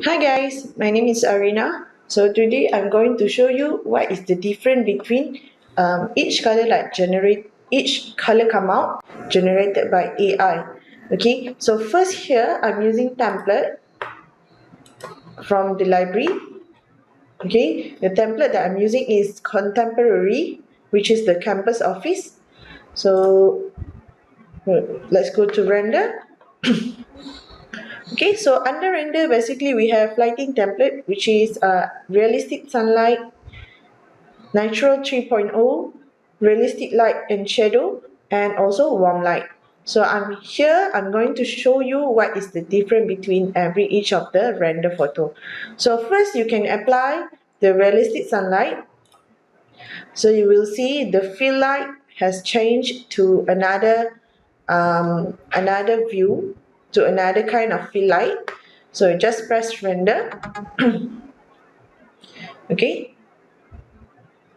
Hi guys, my name is Arina. So today I'm going to show you what is the difference between each color come out generated by AI. Okay, so first here I'm using template from the library. Okay, the template that I'm using is contemporary, which is the campus office. So let's go to render. Okay, so under render, basically we have lighting template, which is realistic sunlight, natural 3.0, realistic light and shadow, and also warm light. So I'm going to show you what is the difference between each of the render photo. So first you can apply the realistic sunlight. So you will see the fill light has changed to another view, to another kind of fill light. So just press render. Okay,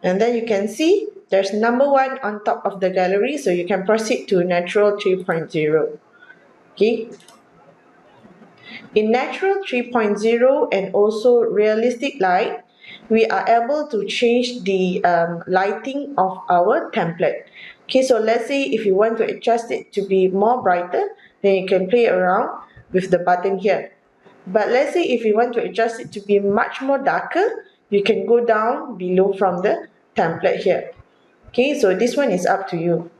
and then you can see there's number 1 on top of the gallery, so you can proceed to natural 3.0. Okay, in natural 3.0 and also realistic light, we are able to change the lighting of our template. Okay, so let's say if you want to adjust it to be more brighter, then you can play around with the button here. But let's say if you want to adjust it to be much more darker, you can go down below from the template here. Okay, so this one is up to you.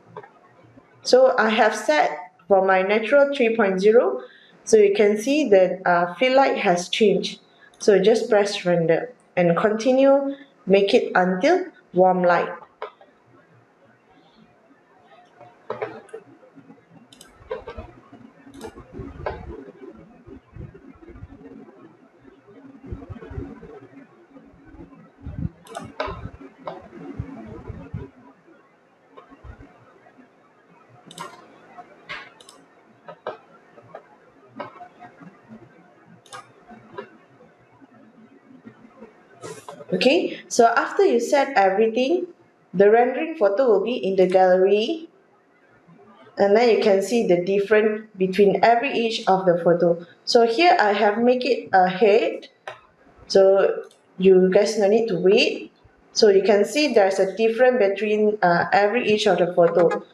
So I have set for my natural 3.0. So you can see that fill light has changed. So just press render and continue, make it until warm light. Okay, so after you set everything, the rendering photo will be in the gallery, and then you can see the difference between each of the photo. So here I have make it a head, so you guys no need to wait. So you can see there's a difference between each of the photo.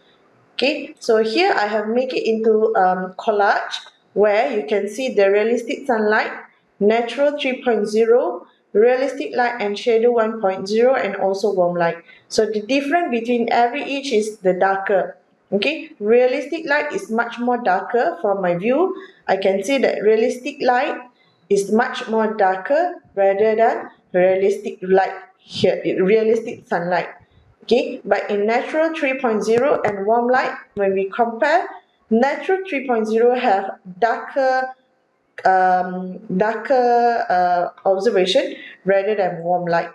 Okay, so here I have make it into collage, where you can see the realistic sunlight, natural 3.0, realistic light and shadow 1.0, and also warm light. So the difference between each is the darker. Okay, realistic light is much more darker. From my view, I can see that realistic light is much more darker rather than realistic light here, realistic sunlight. Okay, but in natural 3.0 and warm light, when we compare, natural 3.0 have darker observation rather than warm light.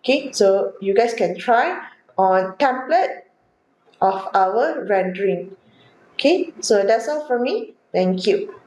Okay, so you guys can try on template of our rendering. Okay, so that's all from me. Thank you.